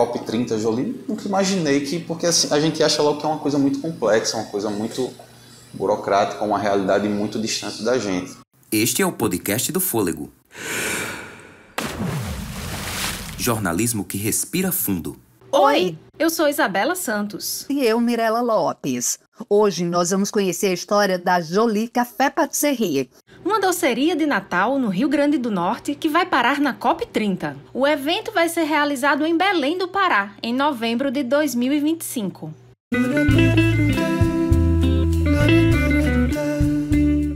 COP30, Jolie, nunca imaginei que, porque assim, a gente acha logo que é uma coisa muito complexa, uma coisa muito burocrática, uma realidade muito distante da gente. Este é o podcast do Fôlego. Jornalismo que respira fundo. Oi, eu sou Isabela Santos. E eu, Mirela Lopes. Hoje nós vamos conhecer a história da Jolie Café Patisserie, uma doceria de Natal no Rio Grande do Norte que vai parar na COP30. O evento vai ser realizado em Belém do Pará, em novembro de 2025.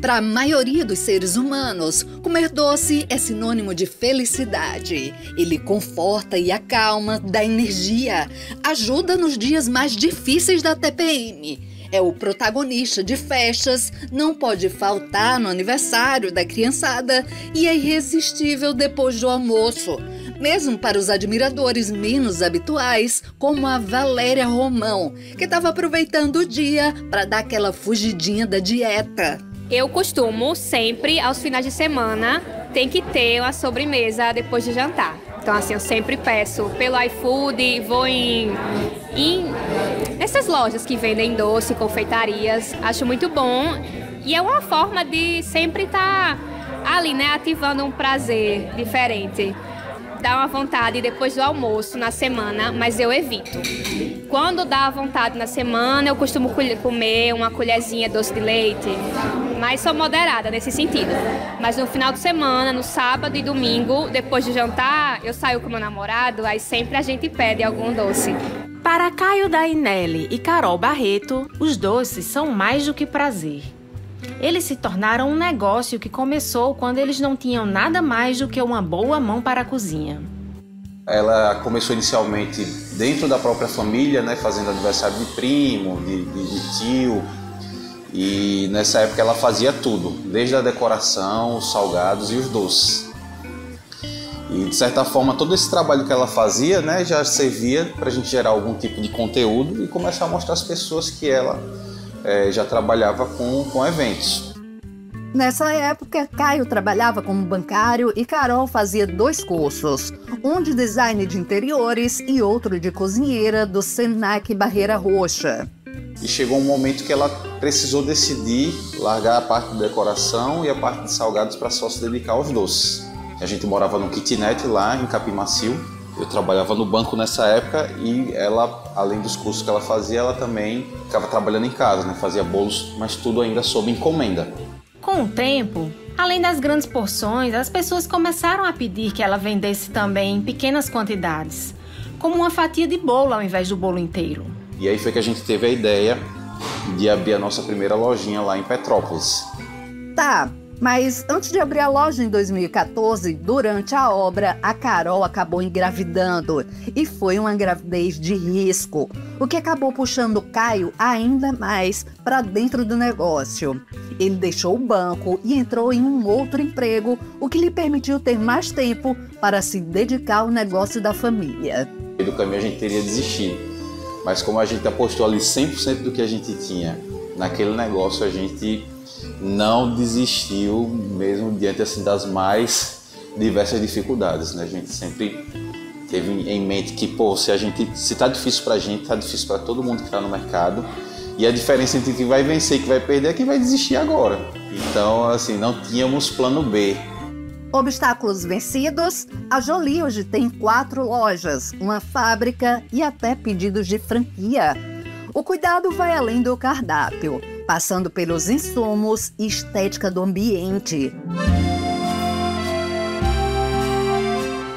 Para a maioria dos seres humanos, comer doce é sinônimo de felicidade. Ele conforta e acalma, dá energia, ajuda nos dias mais difíceis da TPM. É o protagonista de festas, não pode faltar no aniversário da criançada e é irresistível depois do almoço. Mesmo para os admiradores menos habituais, como a Valéria Romão, que estava aproveitando o dia para dar aquela fugidinha da dieta. Eu costumo sempre, aos finais de semana, tem que ter uma sobremesa depois de jantar. Então, assim, eu sempre peço pelo iFood, vou nessas lojas que vendem doce, confeitarias. Acho muito bom e é uma forma de sempre estar ali, né, ativando um prazer diferente. Dá uma vontade depois do almoço na semana, mas eu evito. Quando dá vontade na semana, eu costumo comer uma colherzinha doce de leite, mas sou moderada nesse sentido. Mas no final de semana, no sábado e domingo, depois de jantar, eu saio com meu namorado, aí sempre a gente pede algum doce. Para Caio Dainelli e Carol Barreto, os doces são mais do que prazer. Eles se tornaram um negócio que começou quando eles não tinham nada mais do que uma boa mão para a cozinha. Ela começou inicialmente dentro da própria família, né, fazendo aniversário de primo, de tio. E nessa época ela fazia tudo, desde a decoração, os salgados e os doces. E de certa forma todo esse trabalho que ela fazia, né, já servia para a gente gerar algum tipo de conteúdo e começar a mostrar às pessoas que ela já trabalhava com eventos. Nessa época, Caio trabalhava como bancário e Carol fazia 2 cursos, um de design de interiores e outro de cozinheira do Senac Barreira Roxa. E chegou um momento que ela precisou decidir largar a parte de decoração e a parte de salgados para só se dedicar aos doces. A gente morava no kitnet lá em Capim Macio. Eu trabalhava no banco nessa época e ela, além dos cursos que ela fazia, ela também ficava trabalhando em casa, né? Fazia bolos, mas tudo ainda sob encomenda. Com o tempo, além das grandes porções, as pessoas começaram a pedir que ela vendesse também em pequenas quantidades, como uma fatia de bolo ao invés do bolo inteiro. E aí foi que a gente teve a ideia de abrir a nossa primeira lojinha lá em Petrópolis. Tá, mas antes de abrir a loja em 2014, durante a obra, a Carol acabou engravidando. E foi uma gravidez de risco, o que acabou puxando o Caio ainda mais para dentro do negócio. Ele deixou o banco e entrou em um outro emprego, o que lhe permitiu ter mais tempo para se dedicar ao negócio da família. Do caminho a gente teria desistido, mas como a gente apostou ali 100% do que a gente tinha naquele negócio, a gente não desistiu mesmo diante assim, das mais diversas dificuldades, né? A gente sempre teve em mente que, se tá difícil pra gente, tá difícil para todo mundo que tá no mercado. E a diferença entre quem vai vencer e quem vai perder é quem vai desistir agora. Então, assim, não tínhamos plano B. Obstáculos vencidos, a Jolie hoje tem 4 lojas, uma fábrica e até pedidos de franquia. O cuidado vai além do cardápio, passando pelos insumos e estética do ambiente.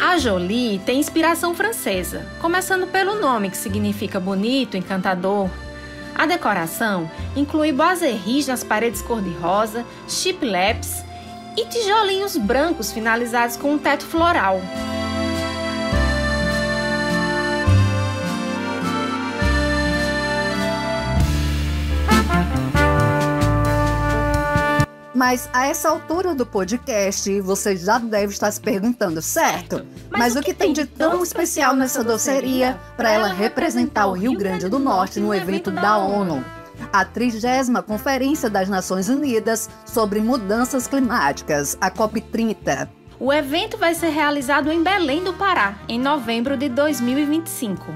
A Jolie tem inspiração francesa, começando pelo nome, que significa bonito, encantador. A decoração inclui boiseries nas paredes cor-de-rosa, chips e tijolinhos brancos finalizados com um teto floral. Mas a essa altura do podcast, você já deve estar se perguntando, certo? Mas o que tem de tão especial nessa doceria para ela representar o Rio Grande do Norte no evento da ONU? A 30ª Conferência das Nações Unidas sobre Mudanças Climáticas, a COP30. O evento vai ser realizado em Belém do Pará, em novembro de 2025.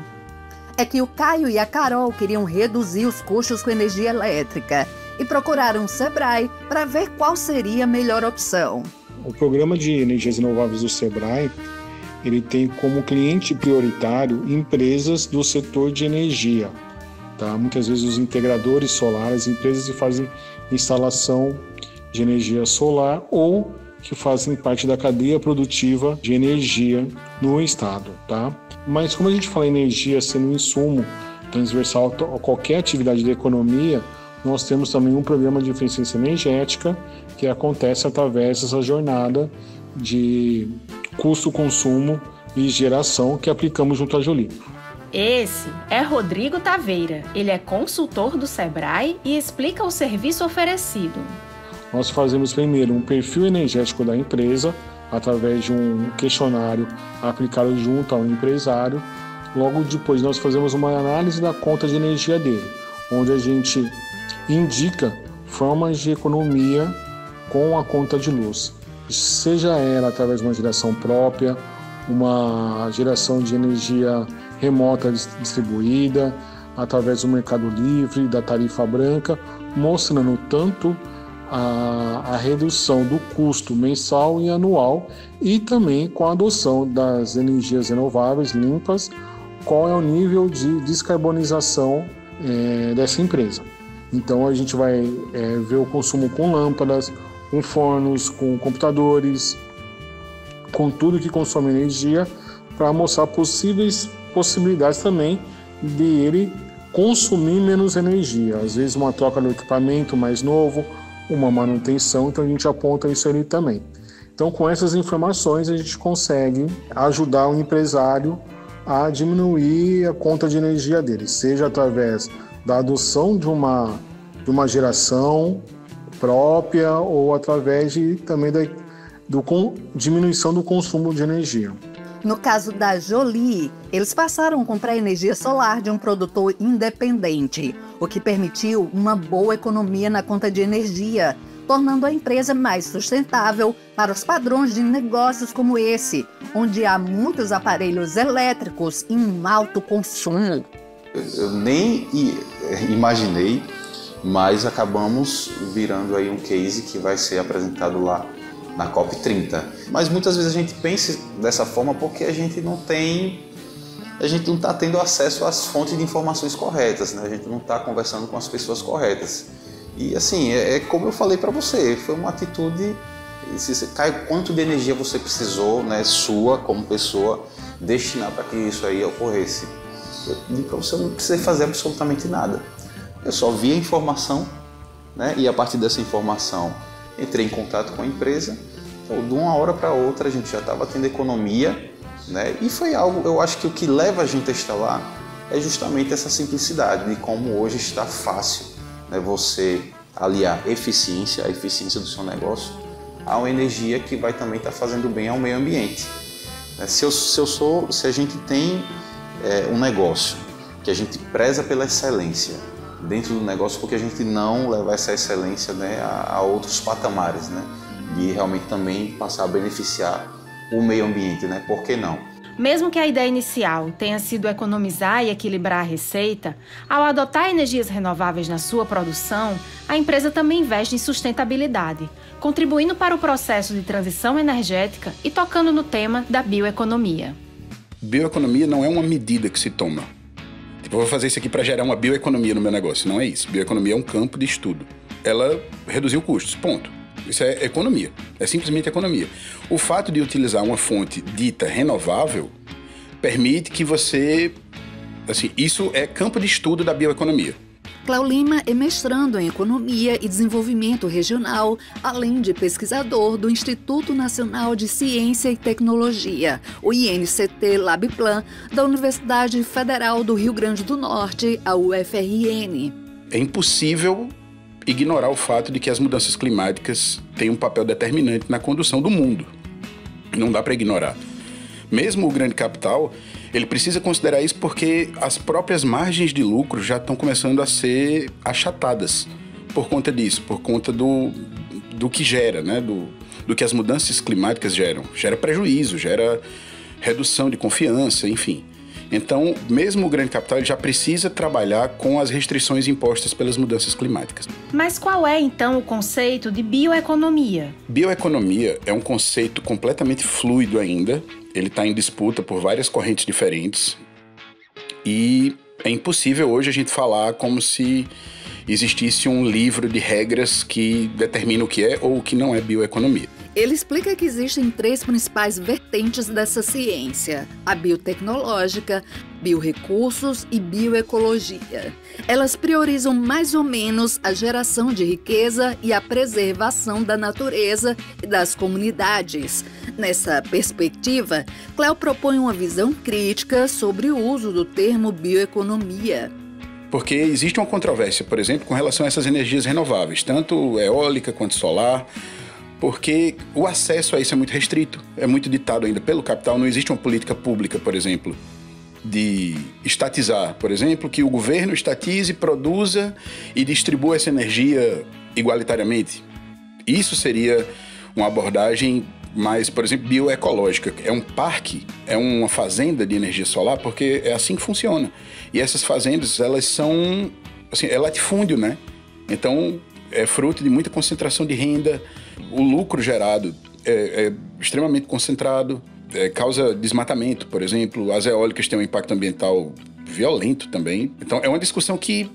É que o Caio e a Carol queriam reduzir os custos com energia elétrica e procuraram o Sebrae para ver qual seria a melhor opção. O programa de energias renováveis do Sebrae, ele tem como cliente prioritário empresas do setor de energia. Tá? Muitas vezes os integradores solares, empresas que fazem instalação de energia solar ou que fazem parte da cadeia produtiva de energia no estado. Tá? Mas como a gente fala em energia sendo um insumo transversal a qualquer atividade da economia, nós temos também um programa de eficiência energética que acontece através dessa jornada de custo, consumo e geração que aplicamos junto à Jolie. Esse é Rodrigo Taveira. Ele é consultor do Sebrae e explica o serviço oferecido. Nós fazemos primeiro um perfil energético da empresa através de um questionário aplicado junto ao empresário. Logo depois nós fazemos uma análise da conta de energia dele, onde a gente indica formas de economia com a conta de luz, seja ela através de uma geração própria, uma geração de energia remota distribuída, através do Mercado Livre, da tarifa branca, mostrando tanto a redução do custo mensal e anual e também com a adoção das energias renováveis limpas, qual é o nível de descarbonização dessa empresa. Então a gente vai ver o consumo com lâmpadas, com fornos, com computadores, com tudo que consome energia, para mostrar possibilidades também de ele consumir menos energia. Às vezes uma troca do equipamento mais novo, uma manutenção, então a gente aponta isso ali também. Então com essas informações a gente consegue ajudar o empresário a diminuir a conta de energia dele, seja através da adoção de uma geração própria ou através também da diminuição do consumo de energia. No caso da Jolie, eles passaram a comprar energia solar de um produtor independente, o que permitiu uma boa economia na conta de energia, tornando a empresa mais sustentável para os padrões de negócios como esse, onde há muitos aparelhos elétricos em alto consumo. Eu nem imaginei, mas acabamos virando aí um case que vai ser apresentado lá na COP30. Mas muitas vezes a gente pensa dessa forma porque a gente não está tendo acesso às fontes de informações corretas, né? A gente não está conversando com as pessoas corretas. E assim, é como eu falei para você, foi uma atitude, quanto de energia você precisou, né, sua como pessoa, destinar para que isso aí ocorresse. Eu digo para você, eu não precisei fazer absolutamente nada. Eu só vi a informação, né, e a partir dessa informação entrei em contato com a empresa. Então, de uma hora para outra a gente já estava tendo economia, né, e foi algo, eu acho que o que leva a gente a estar lá é justamente essa simplicidade de como hoje está fácil, né, você aliar a eficiência do seu negócio a uma energia que vai também estar fazendo bem ao meio ambiente. Se a gente tem um negócio que a gente preza pela excelência dentro do negócio, porque a gente não levar essa excelência, né, a outros patamares, né, de realmente também passar a beneficiar o meio ambiente, né? Por que não? Mesmo que a ideia inicial tenha sido economizar e equilibrar a receita, ao adotar energias renováveis na sua produção, a empresa também investe em sustentabilidade, contribuindo para o processo de transição energética e tocando no tema da bioeconomia. Bioeconomia não é uma medida que se toma. Tipo, eu vou fazer isso aqui para gerar uma bioeconomia no meu negócio. Não é isso. Bioeconomia é um campo de estudo. Ela reduziu custos, ponto. Isso é economia. É simplesmente economia. O fato de utilizar uma fonte dita renovável permite que você... Assim, isso é campo de estudo da bioeconomia. Cléo Lima é mestrando em Economia e Desenvolvimento Regional, além de pesquisador do Instituto Nacional de Ciência e Tecnologia, o INCT Labplan, da Universidade Federal do Rio Grande do Norte, a UFRN. É impossível ignorar o fato de que as mudanças climáticas têm um papel determinante na condução do mundo. Não dá para ignorar. Mesmo o grande capital, ele precisa considerar isso porque as próprias margens de lucro já estão começando a ser achatadas por conta disso, por conta do que gera, né? do que as mudanças climáticas geram. Gera prejuízo, gera redução de confiança, enfim. Então, mesmo o grande capital ele já precisa trabalhar com as restrições impostas pelas mudanças climáticas. Mas qual é, então, o conceito de bioeconomia? Bioeconomia é um conceito completamente fluido ainda. Ele está em disputa por várias correntes diferentes. E é impossível hoje a gente falar como se existisse um livro de regras que determina o que é ou o que não é bioeconomia. Ele explica que existem 3 principais vertentes dessa ciência: a biotecnológica, biorrecursos e bioecologia. Elas priorizam mais ou menos a geração de riqueza e a preservação da natureza e das comunidades. Nessa perspectiva, Cléo propõe uma visão crítica sobre o uso do termo bioeconomia. Porque existe uma controvérsia, por exemplo, com relação a essas energias renováveis, tanto eólica quanto solar, porque o acesso a isso é muito restrito, é muito ditado ainda pelo capital. Não existe uma política pública, por exemplo, de estatizar, por exemplo, que o governo estatize, produza e distribua essa energia igualitariamente. Isso seria uma abordagem mais, por exemplo, bioecológica. É um parque, é uma fazenda de energia solar, porque é assim que funciona. E essas fazendas, elas são, assim, é latifúndio, né? Então, é fruto de muita concentração de renda. O lucro gerado é extremamente concentrado, causa desmatamento, por exemplo. As eólicas têm um impacto ambiental violento também. Então, é uma discussão que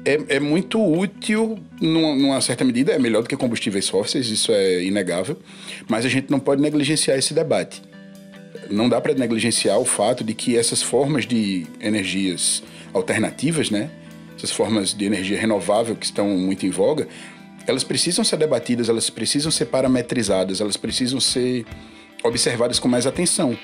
é muito útil numa certa medida. É melhor do que combustíveis fósseis, isso é inegável. Mas a gente não pode negligenciar esse debate. Não dá para negligenciar o fato de que essas formas de energias alternativas, né? Essas formas de energia renovável que estão muito em voga, elas precisam ser debatidas, elas precisam ser parametrizadas, elas precisam ser observadas com mais atenção,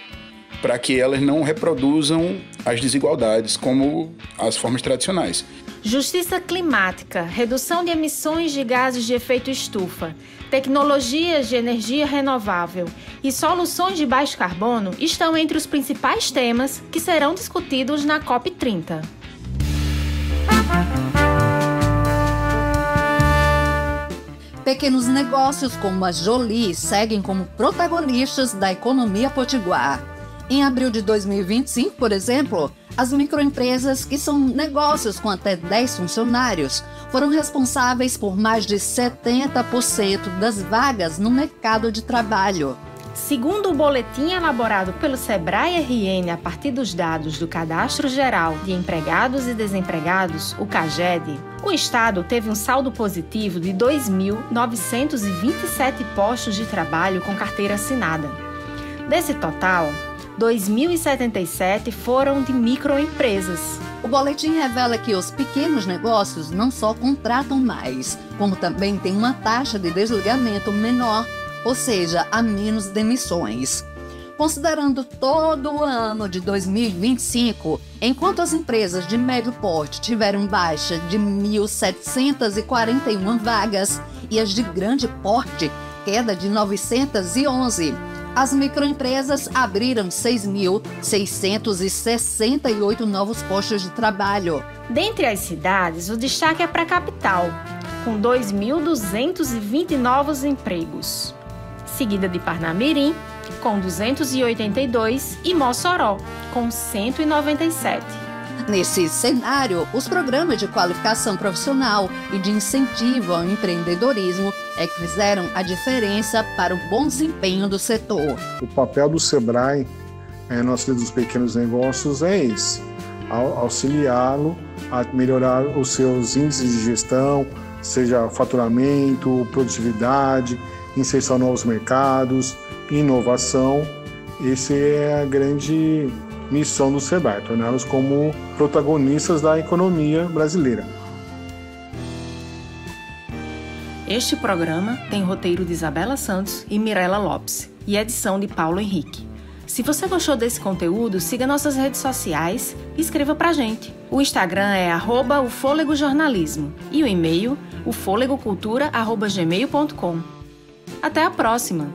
para que elas não reproduzam as desigualdades como as formas tradicionais. Justiça climática, redução de emissões de gases de efeito estufa, tecnologias de energia renovável e soluções de baixo carbono estão entre os principais temas que serão discutidos na COP30. Pequenos negócios como a Jolie seguem como protagonistas da economia potiguar. Em abril de 2025, por exemplo, as microempresas, que são negócios com até 10 funcionários, foram responsáveis por mais de 70% das vagas no mercado de trabalho. Segundo o boletim elaborado pelo Sebrae-RN a partir dos dados do Cadastro Geral de Empregados e Desempregados, o CAGED, o Estado teve um saldo positivo de 2.927 postos de trabalho com carteira assinada. Desse total, 2.077 foram de microempresas. O boletim revela que os pequenos negócios não só contratam mais, como também têm uma taxa de desligamento menor, ou seja, há menos demissões. Considerando todo o ano de 2025, enquanto as empresas de médio porte tiveram baixa de 1.741 vagas e as de grande porte, queda de 911, as microempresas abriram 6.668 novos postos de trabalho. Dentre as cidades, o destaque é para a capital, com 2.220 novos empregos, seguida de Parnamirim, com 282, e Mossoró, com 197. Nesse cenário, os programas de qualificação profissional e de incentivo ao empreendedorismo é que fizeram a diferença para o bom desempenho do setor. O papel do Sebrae no auxílio dos pequenos negócios é esse: auxiliá-lo a melhorar os seus índices de gestão, seja faturamento, produtividade, inserção a novos mercados, inovação. Essa é a grande missão do Sebrae, torná-los como protagonistas da economia brasileira. Este programa tem roteiro de Isabela Santos e Mirela Lopes e edição de Paulo Henrique. Se você gostou desse conteúdo, siga nossas redes sociais e escreva pra gente. O Instagram é @ufolegojornalismo e o e-mail ufolegocultura@gmail.com. Até a próxima!